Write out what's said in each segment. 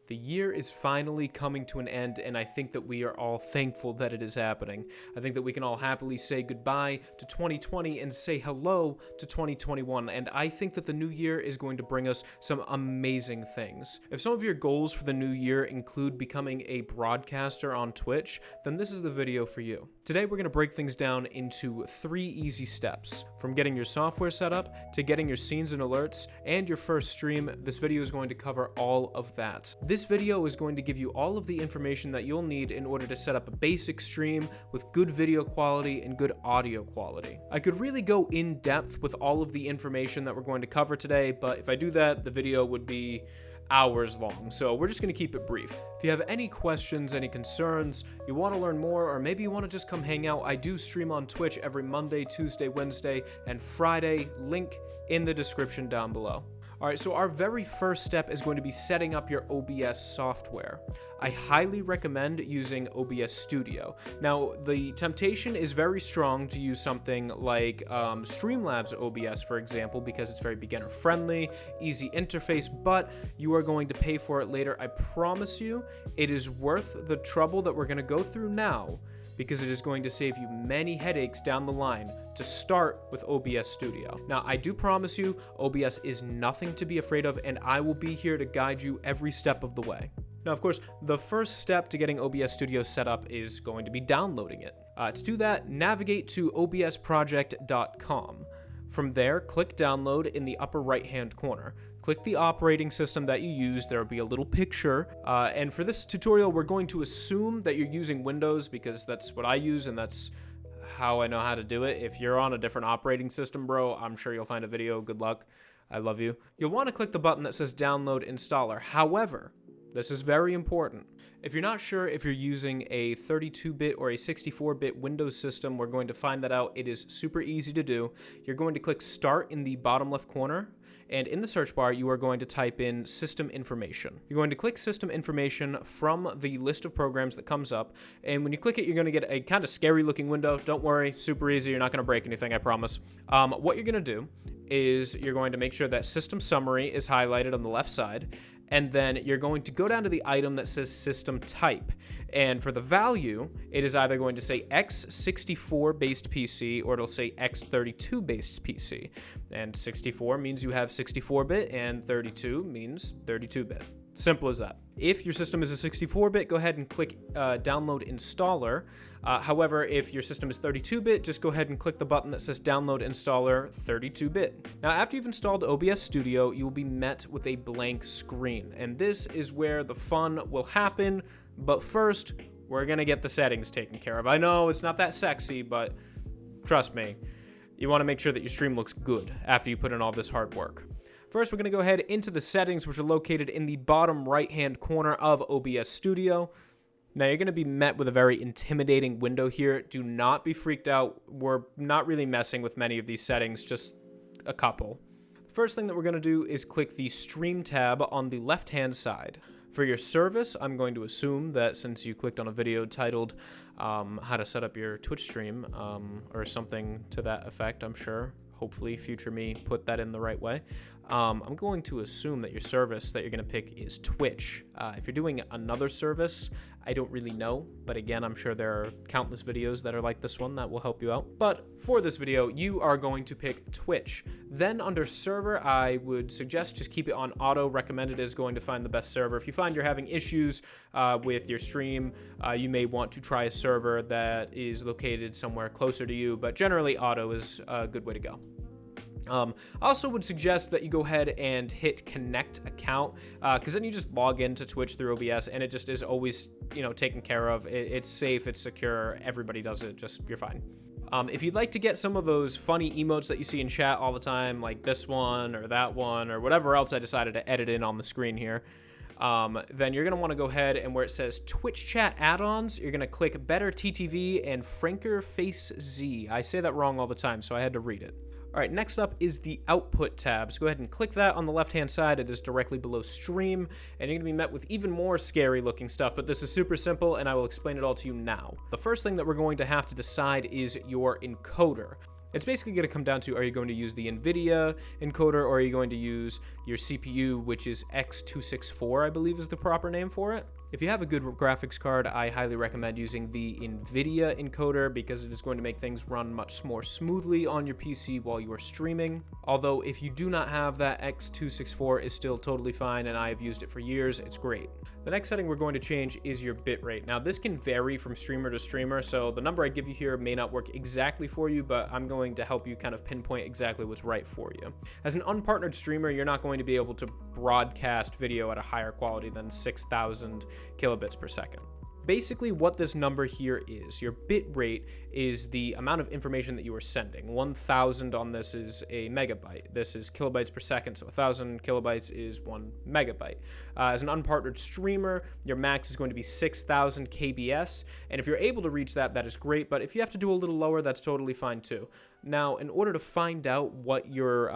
The year is finally coming to an end, and I think that we are all thankful that it is happening. I think that we can all happily say goodbye to 2020 and say hello to 2021, and I think that the new year is going to bring us some amazing things. If some of your goals for the new year include becoming a broadcaster on Twitch, then this is the video for you. Today we're going to break things down into 3 easy steps. From getting your software set up, to getting your scenes and alerts, and your first stream, this video is going to cover all of that. This video is going to give you all of the information that you'll need in order to set up a basic stream with good video quality and good audio quality. I could really go in depth with all of the information that we're going to cover today, but if I do that, the video would be hours long, so we're just going to keep it brief. If you have any questions, any concerns, you want to learn more, or maybe you want to just come hang out, I do stream on Twitch every Monday, Tuesday, Wednesday, and Friday. Link in the description down below. Alright, so our very first step is going to be setting up your OBS software. I highly recommend using OBS Studio. Now, the temptation is very strong to use something like Streamlabs OBS, for example, because it's very beginner-friendly, easy interface, but you are going to pay for it later. I promise you, it is worth the trouble that we're going to go through now, because it is going to save you many headaches down the line to start with OBS Studio. Now, I do promise you, OBS is nothing to be afraid of, and I will be here to guide you every step of the way. Now, of course, the first step to getting OBS Studio set up is going to be downloading it. To do that, navigate to obsproject.com. From there, click download in the upper right-hand corner. Click the operating system that you use. There will be a little picture. And for this tutorial, we're going to assume that you're using Windows because that's what I use and that's how I know how to do it. If you're on a different operating system, bro, I'm sure you'll find a video. Good luck. I love you. You'll want to click the button that says Download Installer. However, this is very important. If you're not sure if you're using a 32-bit or a 64-bit Windows system, we're going to find that out. It is super easy to do. You're going to click Start in the bottom left corner, and in the search bar, you are going to type in System Information. You're going to click System Information from the list of programs that comes up, and when you click it, you're going to get a kind of scary-looking window. Don't worry, super easy. You're not going to break anything, I promise. What you're going to do is you're going to make sure that System Summary is highlighted on the left side, and then you're going to go down to the item that says System Type. And for the value, it is either going to say x64 based PC or it'll say x32 based PC. And 64 means you have 64-bit and 32 means 32-bit. Simple as that. If your system is a 64-bit, go ahead and click Download Installer. However, if your system is 32-bit, just go ahead and click the button that says Download Installer 32-bit. Now, after you've installed OBS Studio, you will be met with a blank screen. And this is where the fun will happen. But first, we're going to get the settings taken care of. I know it's not that sexy, but trust me, you want to make sure that your stream looks good after you put in all this hard work. First, we're going to go ahead into the settings, which are located in the bottom right-hand corner of OBS Studio. Now, you're going to be met with a very intimidating window here. Do not be freaked out. We're not really messing with many of these settings, just a couple. The first thing that we're going to do is click the Stream tab on the left-hand side. For your service, I'm going to assume that since you clicked on a video titled how to set up your Twitch stream or something to that effect, I'm sure. Hopefully, future me put that in the right way. I'm going to assume that your service that you're going to pick is Twitch. If you're doing another service, I don't really know, but again, I'm sure there are countless videos that are like this one that will help you out. But for this video, you are going to pick Twitch. Then under server, I would suggest just keep it on auto. Recommended is going to find the best server. If you find you're having issues with your stream, you may want to try a server that is located somewhere closer to you, but generally auto is a good way to go. I also would suggest that you go ahead and hit connect account because then you just log into Twitch through OBS and it just is always, taken care of. It's safe, it's secure, everybody does it, you're fine. If you'd like to get some of those funny emotes that you see in chat all the time, like this one or that one or whatever else I decided to edit in on the screen here, then you're going to want to go ahead and where it says Twitch chat add-ons, you're going to click Better TTV and Franker Face Z. I say that wrong all the time, so I had to read it. All right, next up is the Output tab. So go ahead and click that on the left-hand side. It is directly below Stream, and you're going to be met with even more scary-looking stuff, but this is super simple, and I will explain it all to you now. The first thing that we're going to have to decide is your encoder. It's basically going to come down to, are you going to use the NVIDIA encoder, or are you going to use your CPU, which is X264, I believe is the proper name for it. If you have a good graphics card, I highly recommend using the NVIDIA encoder because it is going to make things run much more smoothly on your PC while you are streaming. Although if you do not have that, X264 is still totally fine, and I have used it for years. It's great. The next setting we're going to change is your bitrate. Now this can vary from streamer to streamer, so the number I give you here may not work exactly for you, but I'm going to help you kind of pinpoint exactly what's right for you. As an unpartnered streamer, you're not going to be able to broadcast video at a higher quality than 6,000 kilobits per second. Basically, what this number here is, your bit rate is the amount of information that you are sending. 1,000 on this is a megabyte. This is kilobytes per second, so 1,000 kilobytes is 1 megabyte. As an unpartnered streamer, your max is going to be 6,000 kbs, and if you're able to reach that, that is great, but if you have to do a little lower, that's totally fine too. Now, in order to find out what your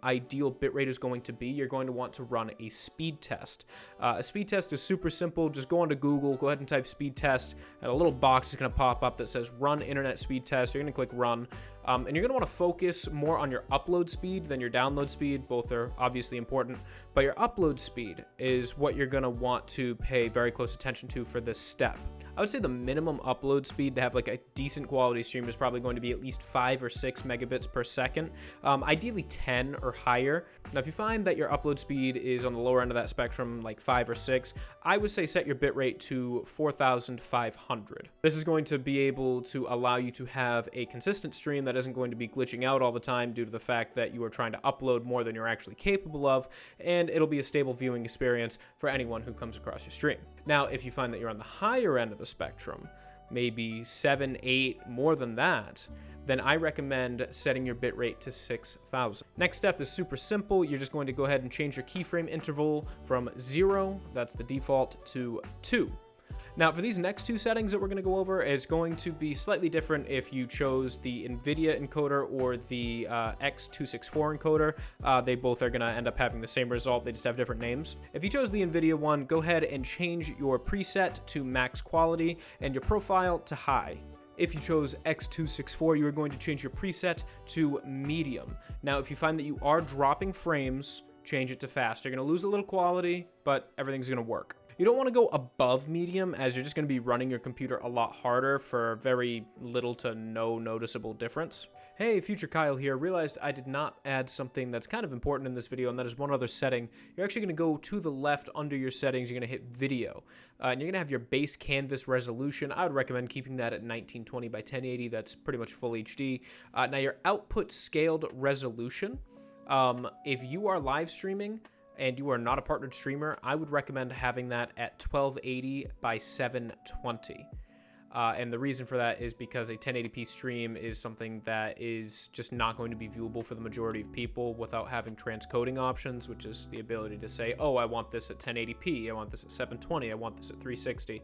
ideal bitrate is going to be, you're going to want to run a speed test. A speed test is super simple. Just go onto Google, go ahead and type speed test, and a little box is going to pop up that says run internet speed test. You're going to click run, and you're going to want to focus more on your upload speed than your download speed. Both are obviously important, but your upload speed is what you're going to want to pay very close attention to for this step. I would say the minimum upload speed to have like a decent quality stream is probably going to be at least 5 or 6 megabits per second, ideally 10 or higher. Now, if you find that your upload speed is on the lower end of that spectrum, like 5 or 6, I would say set your bitrate to 4,500. This is going to be able to allow you to have a consistent stream that isn't going to be glitching out all the time due to the fact that you are trying to upload more than you're actually capable of, and it'll be a stable viewing experience for anyone who comes across your stream. Now, if you find that you're on the higher end of the spectrum, maybe 7, 8, more than that, then I recommend setting your bitrate to 6,000. Next step is super simple. You're just going to go ahead and change your keyframe interval from 0, that's the default, to 2. Now, for these next two settings that we're going to go over, it's going to be slightly different if you chose the NVIDIA encoder or the X264 encoder. They both are going to end up having the same result. They just have different names. If you chose the NVIDIA one, go ahead and change your preset to max quality and your profile to high. If you chose X264, you are going to change your preset to medium. Now, if you find that you are dropping frames, change it to fast. You're going to lose a little quality, but everything's going to work. You don't want to go above medium, as you're just going to be running your computer a lot harder for very little to no noticeable difference. Hey, Future Kyle here. Realized I did not add something that's kind of important in this video, and that is one other setting. You're actually going to go to the left under your settings. You're going to hit video, and you're going to have your base canvas resolution. I would recommend keeping that at 1920 by 1080. That's pretty much full HD. Now, your output scaled resolution. If you are live streaming and you are not a partnered streamer, I would recommend having that at 1280 by 720. And the reason for that is because a 1080p stream is something that is just not going to be viewable for the majority of people without having transcoding options, which is the ability to say, oh, I want this at 1080p, I want this at 720, I want this at 360.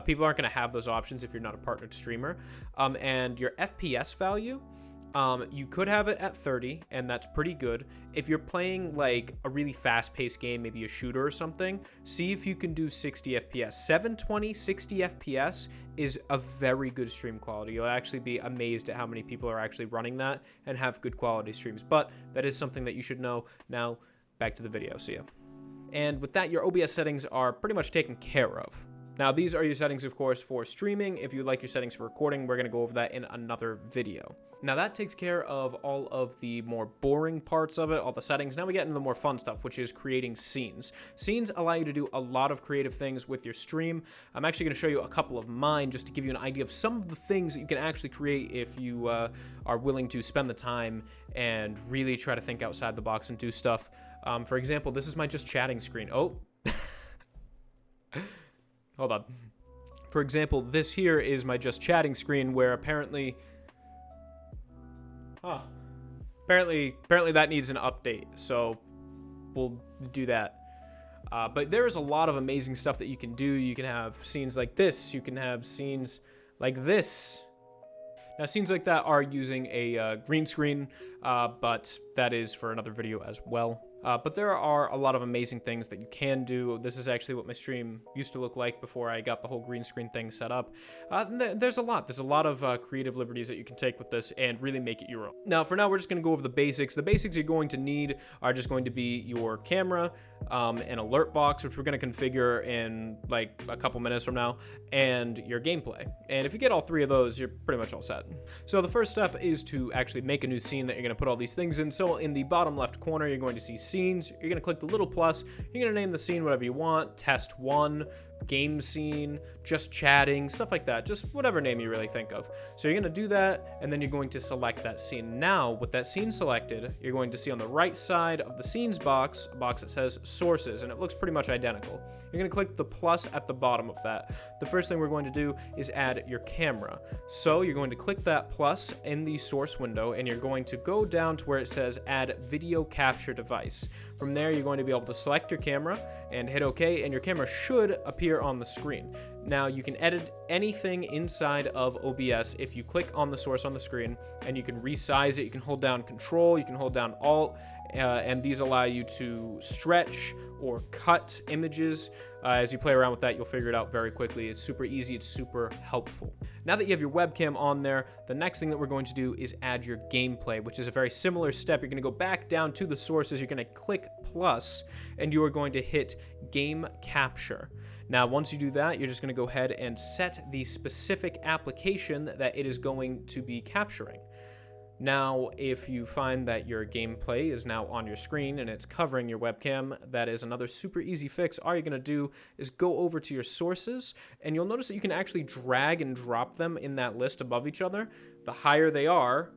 People aren't going to have those options if you're not a partnered streamer. And your FPS value, you could have it at 30, and that's pretty good. If you're playing like a really fast-paced game, maybe a shooter or something, see if you can do 60 FPS. 720, 60 FPS is a very good stream quality. You'll actually be amazed at how many people are actually running that and have good quality streams. But that is something that you should know. Now, back to the video. See ya. And with that, your OBS settings are pretty much taken care of. Now, these are your settings, of course, for streaming. If you like your settings for recording, we're going to go over that in another video. Now, that takes care of all of the more boring parts of it, all the settings. Now we get into the more fun stuff, which is creating scenes. Scenes allow you to do a lot of creative things with your stream. I'm actually going to show you a couple of mine just to give you an idea of some of the things that you can actually create if you are willing to spend the time and really try to think outside the box and do stuff. For example, this is my just chatting screen. Oh. Hold on. For example, this here is my just chatting screen where apparently that needs an update, so we'll do that. But there's a lot of amazing stuff that you can do. You can have scenes like this. You can have scenes like this. Now, scenes like that are using a green screen, but that is for another video as well. But there are a lot of amazing things that you can do. This is actually what my stream used to look like before I got the whole green screen thing set up. There's a lot of creative liberties that you can take with this and really make it your own. Now, for now, we're just going to go over the basics. The basics you're going to need are just going to be your camera, an alert box, which we're going to configure in like a couple minutes from now, and your gameplay. And if you get all three of those, you're pretty much all set. So the first step is to actually make a new scene that you're going to put all these things in. So in the bottom left corner, you're going to see scenes. You're going to click the little plus. You're going to name the scene whatever you want. Test 1, game scene, just chatting, stuff like that. Just whatever name you really think of. So you're going to do that, and then you're going to select that scene. Now, with that scene selected, you're going to see on the right side of the scenes box, a box that says sources, and it looks pretty much identical. You're going to click the plus at the bottom of that. The first thing we're going to do is add your camera. So you're going to click that plus in the source window, and you're going to go down to where it says add video capture device. From there, you're going to be able to select your camera and hit OK, and your camera should appear on the screen. Now, you can edit anything inside of OBS if you click on the source on the screen, and you can resize it. You can hold down Control, you can hold down Alt, and these allow you to stretch or cut images. As you play around with that, you'll figure it out very quickly. It's super easy, it's super helpful. Now that you have your webcam on there, the next thing that we're going to do is add your gameplay, which is a very similar step. You're going to go back down to the sources, you're going to click plus, and you are going to hit game capture. Now, once you do that, you're just going to go ahead and set the specific application that it is going to be capturing. Now, if you find that your gameplay is now on your screen and it's covering your webcam, that is another super easy fix. All you're going to do is go over to your sources, and you'll notice that you can actually drag and drop them in that list above each other. The higher they are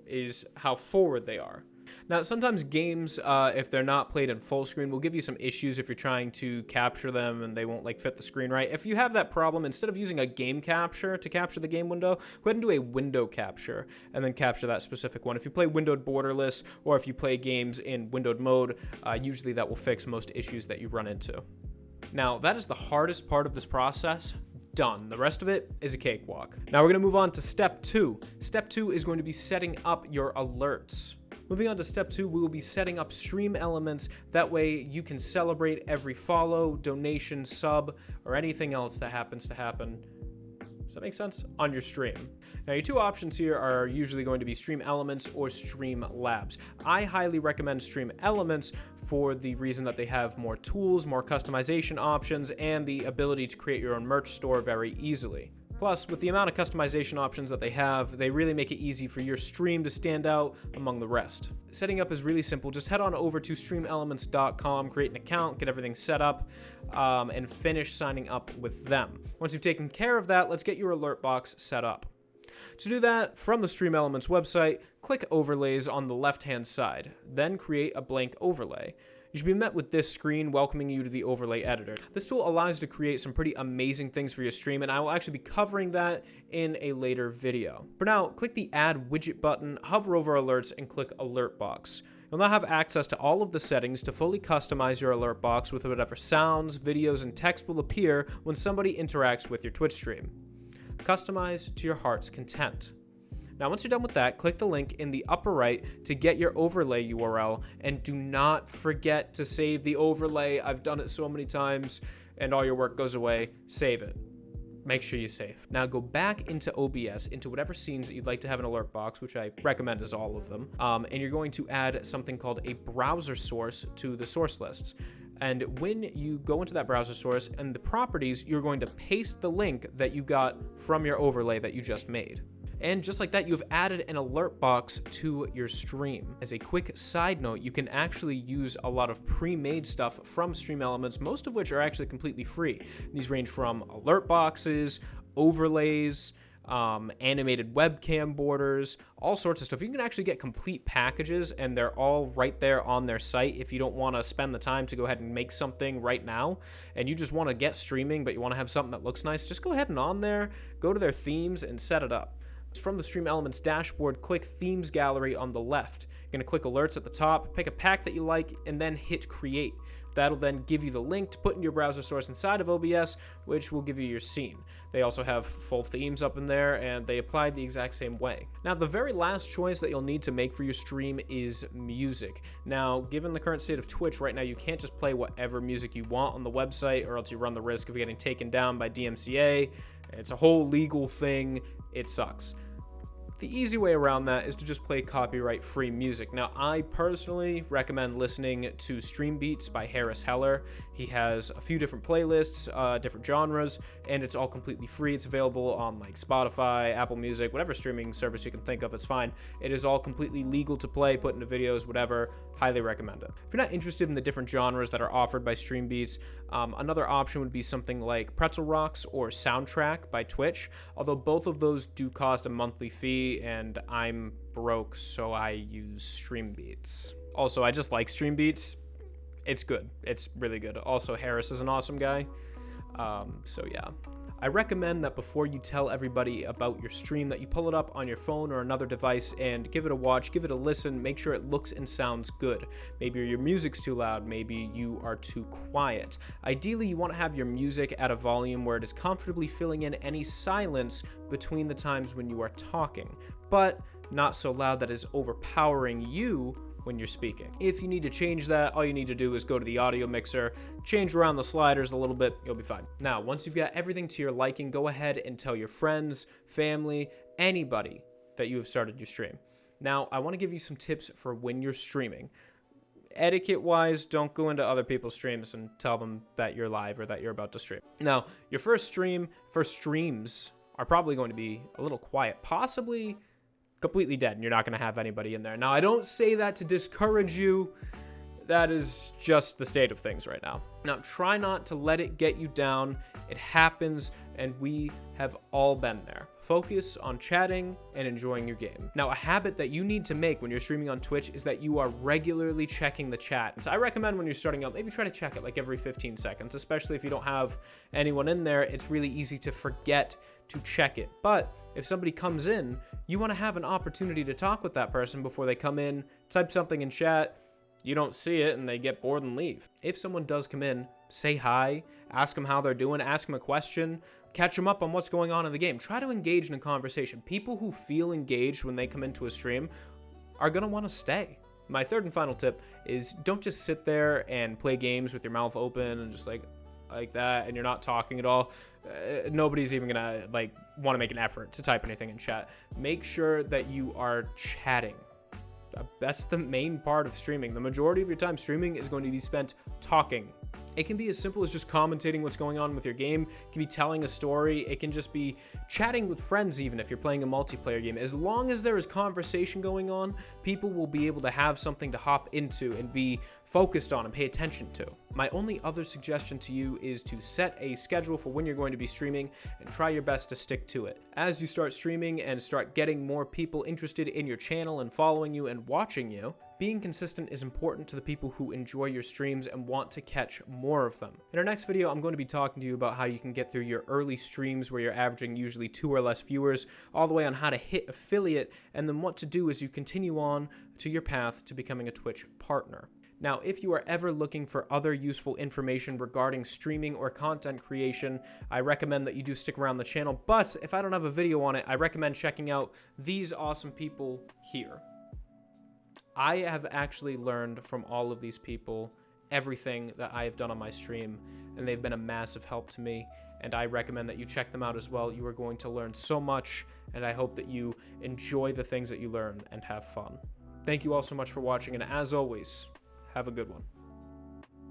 is how forward they are. Now, sometimes games, if they're not played in full screen, will give you some issues if you're trying to capture them and they won't like fit the screen right. If you have that problem, instead of using a game capture to capture the game window, go ahead and do a window capture and then capture that specific one. If you play windowed borderless, or if you play games in windowed mode, usually that will fix most issues that you run into. Now, that is the hardest part of this process. Done. The rest of it is a cakewalk. Now we're going to move on to step 2. Step 2 is going to be setting up your alerts. Moving on to step 2, we will be setting up stream elements. That way you can celebrate every follow, donation, sub, or anything else that happens to happen. Does that make sense? On your stream. Now, your two options here are usually going to be stream elements or stream labs. I highly recommend stream elements for the reason that they have more tools, more customization options, and the ability to create your own merch store very easily. Plus, with the amount of customization options that they have, they really make it easy for your stream to stand out among the rest. Setting up is really simple. Just head on over to streamelements.com, create an account, get everything set up, and finish signing up with them. Once you've taken care of that, let's get your alert box set up. To do that, from the Stream Elements website, click Overlays on the left-hand side, then create a blank overlay. You should be met with this screen welcoming you to the overlay editor. This tool allows you to create some pretty amazing things for your stream, and I will actually be covering that in a later video. For now, click the Add Widget button, hover over Alerts, and click Alert Box. You'll now have access to all of the settings to fully customize your alert box with whatever sounds, videos, and text will appear when somebody interacts with your Twitch stream. Customize to your heart's content. Now, once you're done with that, click the link in the upper right to get your overlay URL, and do not forget to save the overlay. I've done it so many times, and all your work goes away. Save it. Make sure you save. Now go back into OBS, into whatever scenes that you'd like to have an alert box, which I recommend is all of them, and you're going to add something called a browser source to the source lists. And when you go into that browser source and the properties, you're going to paste the link that you got from your overlay that you just made. And just like that, you've added an alert box to your stream. As a quick side note, you can actually use a lot of pre-made stuff from Stream Elements, most of which are actually completely free. These range from alert boxes, overlays, animated webcam borders, all sorts of stuff. You can actually get complete packages, and they're all right there on their site. If you don't want to spend the time to go ahead and make something right now, and you just want to get streaming, but you want to have something that looks nice, just go ahead and on there, go to their themes and set it up. From the Stream Elements dashboard, click Themes Gallery on the left. You're going to click Alerts at the top, pick a pack that you like, and then hit Create. That'll then give you the link to put in your browser source inside of OBS, which will give you your scene. They also have full themes up in there, and they apply the exact same way. Now, the very last choice that you'll need to make for your stream is music. Now, given the current state of Twitch right now, you can't just play whatever music you want on the website, or else you run the risk of getting taken down by DMCA. It's a whole legal thing. It sucks. The easy way around that is to just play copyright-free music. Now, I personally recommend listening to Stream Beats by Harris Heller. He has a few different playlists, different genres, and it's all completely free. It's available on like Spotify, Apple Music, whatever streaming service you can think of, it's fine. It is all completely legal to play, put into videos, whatever. Highly recommend it. If you're not interested in the different genres that are offered by Stream Beats, another option would be something like Pretzel Rocks or Soundtrack by Twitch, although both of those do cost a monthly fee, and I'm broke, so I use Stream Beats. Also, I just like Stream Beats. It's good. It's really good. Also, Harris is an awesome guy. So yeah. I recommend that before you tell everybody about your stream that you pull it up on your phone or another device and give it a watch, give it a listen, make sure it looks and sounds good. Maybe your music's too loud, maybe you are too quiet. Ideally, you want to have your music at a volume where it is comfortably filling in any silence between the times when you are talking, but not so loud that it's overpowering you when you're speaking. If you need to change that, all you need to do is go to the audio mixer, change around the sliders a little bit, you'll be fine. Now, once you've got everything to your liking, go ahead and tell your friends, family, anybody that you have started your stream. Now, I want to give you some tips for when you're streaming. Etiquette-wise, don't go into other people's streams and tell them that you're live or that you're about to stream. Now, your first streams are probably going to be a little quiet, possibly completely dead, and you're not going to have anybody in there. Now, I don't say that to discourage you. That is just the state of things right now. Now, try not to let it get you down. It happens, and we have all been there. Focus on chatting and enjoying your game. Now, a habit that you need to make when you're streaming on Twitch is that you are regularly checking the chat. And so I recommend when you're starting out, maybe try to check it like every 15 seconds, especially if you don't have anyone in there. It's really easy to forget to check it. But if somebody comes in, you want to have an opportunity to talk with that person before they come in, type something in chat, you don't see it, and they get bored and leave. If someone does come in, say hi, ask them how they're doing, ask them a question, catch them up on what's going on in the game. Try to engage in a conversation. People who feel engaged when they come into a stream are going to want to stay. My third and final tip is don't just sit there and play games with your mouth open and just like that, and you're not talking at all. Nobody's even gonna want to make an effort to type anything in chat. Make sure that you are chatting. That's the main part of streaming. The majority of your time streaming is going to be spent talking. It can be as simple as just commentating what's going on with your game. It can be telling a story. It can just be chatting with friends, even if you're playing a multiplayer game. As long as there is conversation going on, people will be able to have something to hop into and be focused on and pay attention to. My only other suggestion to you is to set a schedule for when you're going to be streaming and try your best to stick to it. As you start streaming and start getting more people interested in your channel and following you and watching you, being consistent is important to the people who enjoy your streams and want to catch more of them. In our next video, I'm going to be talking to you about how you can get through your early streams where you're averaging usually 2 or less viewers, all the way on how to hit affiliate, and then what to do as you continue on to your path to becoming a Twitch partner. Now, if you are ever looking for other useful information regarding streaming or content creation, I recommend that you do stick around the channel. But if I don't have a video on it, I recommend checking out these awesome people here. I have actually learned from all of these people everything that I have done on my stream, and they've been a massive help to me, and I recommend that you check them out as well. You are going to learn so much, and I hope that you enjoy the things that you learn and have fun. Thank you all so much for watching, and as always, have a good one.